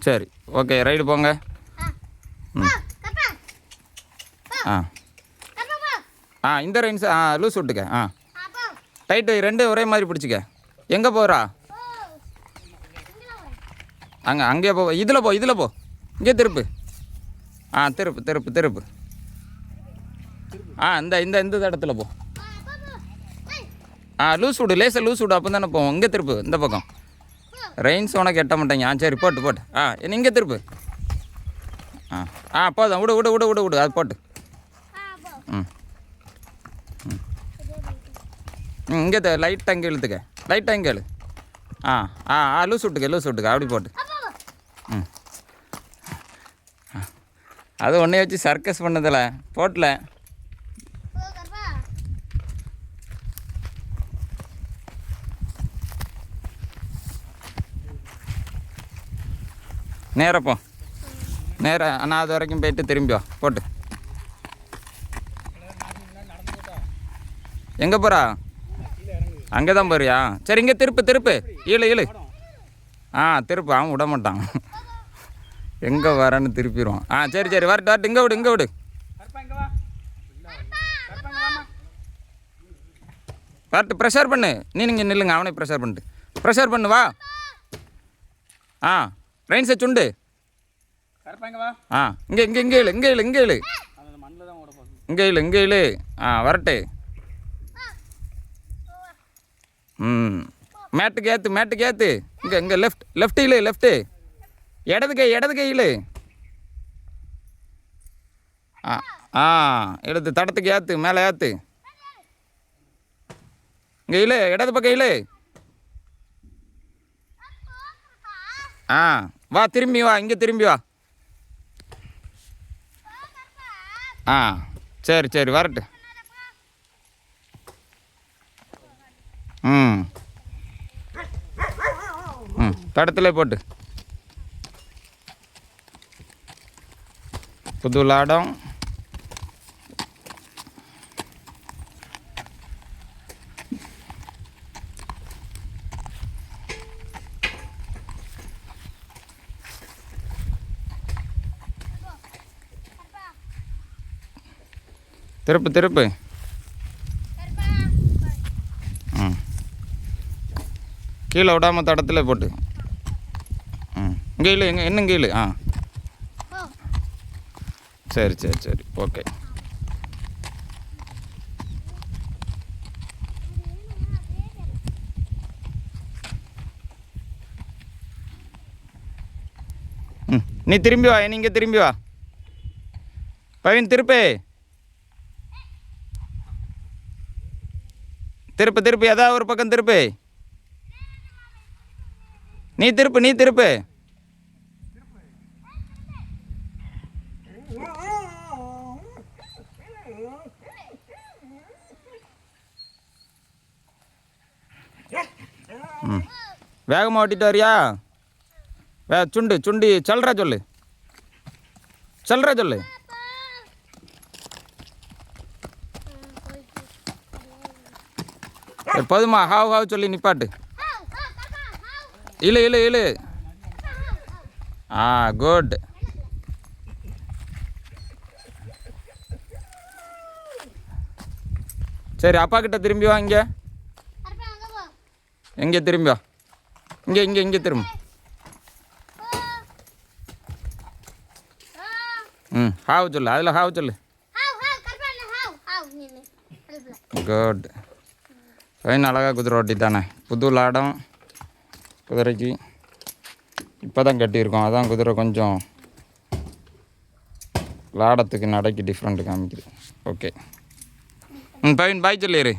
சரி okay ride போங்க. ம் இந்த ரெயின்ஸ் லூஸ் விட்டுக்க. டைட்டு ரெண்டு ஒரே மாதிரி பிடிச்சிக்க. எங்கே போகிறா? அங்கேயே போ. இதில் போ. இங்கே திருப்பு. திருப்பு. இந்த இடத்துல போ. லூஸ் விடு, லேசாக லூஸ் விடு, அப்போ தானே போவோம். இங்கே திருப்பு, இந்த பக்கம். ரெயின்ஸ் உனக்கு எட்ட மாட்டேங்க. சரி போட்டு. இங்கே திருப்பு. போதும். விடு அது போட்டு. இங்கே லைட்டாக இங்கே இழுத்துக்க. லைட்டாக இங்கே இழு. லூஸ் விட்டுக்க. அப்படி போட்டு. அது ஒன்றே வச்சு சர்க்கஸ் பண்ணதில்ல போட்டல. நேரப்போ நான் அது வரைக்கும் போயிட்டு திரும்பி வா. போட்டு எங்கே போகிறா? அங்கே தான் போறியா? சரி இங்கே திருப்பு. இழு. திருப்பு. அவன் விட மாட்டான். எங்கே வரேன்னு திருப்பிடுவான். சரி வரட்டு. இங்கே விடு. வரட்டு. ப்ரெஷர் பண்ணு. நீங்கள் நில்லுங்க. அவனே ப்ரெஷர் பண்ணிட்டு. ப்ரெஷர் பண்ணு. வா. ரெயின்ஸை சுண்டு. இங்கே இழு. வரட்டு. மேட்டுக்கு ஏற்று. இங்கே லெஃப்ட் இழு. இடது கை இழு. எடுத்து தடத்துக்கு ஏற்று. மேலே ஏற்று. இங்கே இழு. இடது பக்கம் இழு. வா. திரும்பி வா. இங்கே திரும்பி வா. சரி வரட்டு. தடத்துல போட்டு. புது லாடம். திருப்பு. கீழே விடாமல் தடத்தில் போட்டு. இங்கே இல்லை. இங்கே இல்லை. சரி ஓகே. நீ திரும்பி வா. நீங்கள் திரும்பி வா. பவின் திருப்பு. ஏதாவது ஒரு பக்கம் திருப்பு. நீ திருப்பு. வேகமாக ஓட்டிட்டு வரியா? சுண்டி சல்றா சொல்லு. போதுமா? ஹாவ் சொல்லி நிப்பாட்டு. இழு. குட். சரி அப்பா கிட்ட திரும்பி வா. எங்கே திரும்பி வா. இங்கே திரும்ப. ஹாவ் சொல்லு. அதில் ஹாவ் சொல்லு. குட். பையன் அழகாக குதிரை ஓட்டி தானே. புது லாடம் குதிரைக்கு இப்போ தான் கட்டியிருக்கோம். அதான் குதிரை கொஞ்சம் லாடத்துக்கு நடைக்கு டிஃப்ரெண்ட்டு காமிக்குது. ஓகே. பையன் பாய் சொல்லிடு.